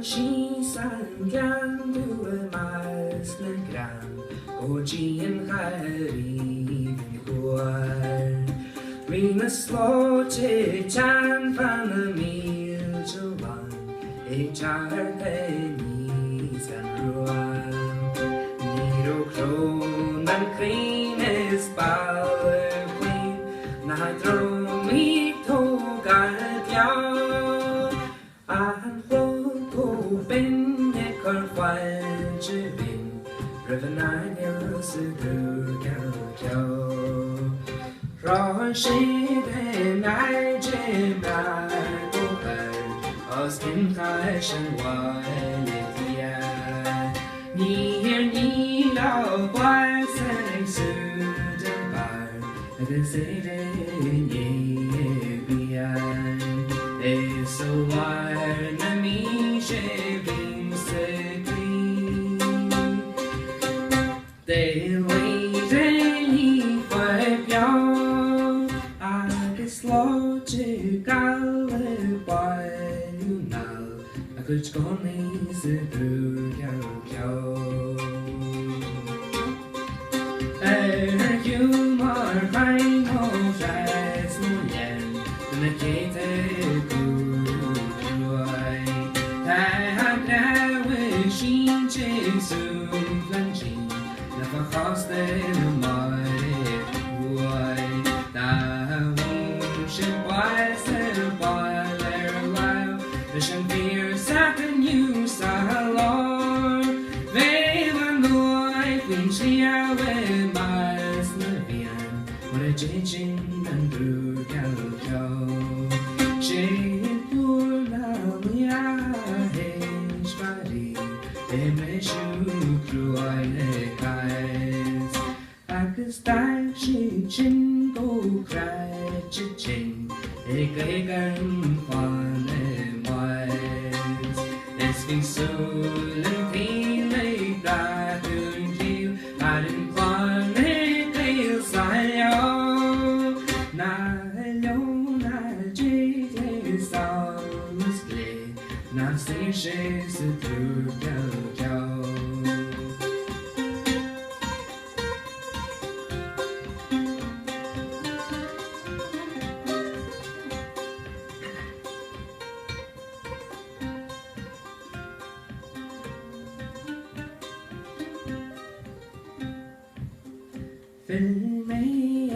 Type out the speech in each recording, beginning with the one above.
she sang gan due mas na gran o Jean Harry Guar Ring a slow chan van a meal Jovan a jar pennies and ruan Nero crone and clean is baller queen na throw me to O'Gallchóir and flow ben Curráin Revenagels Drúcht Geal Roshid and Aibreán Os in Cashen Leitir Near need of wise and soon bar the Ceanainn is so wide na me shaving secret they Leitir for young agus Drúcht Geal a good gone is a Drúcht Geal you more fine of as no yen the Cathal Curráin I wishing soon flanging never cost them my boy that should wise while they're alive the champagne second you salon they were no I think she away my Snavian what a changing and Drúcht Geal she poor now yeah his body they may shoot through I guys I could start she chin go cry chin a gun fun and wise it's been so long like that you I didn't want it feels like na alone I Jesus honestly na say she's a Drúcht Geal Fill me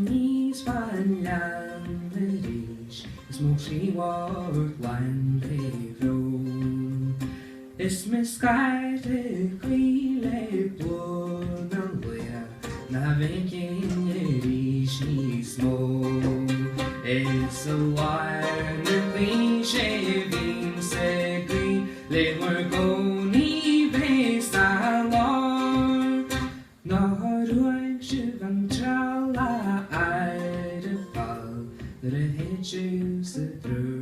knees van Leitir smoke she walk one day room Is misguided quile blown away na vekin she smoke It's a wire clean shaving segri they were going base along Van Trala Aibreán that I hate you through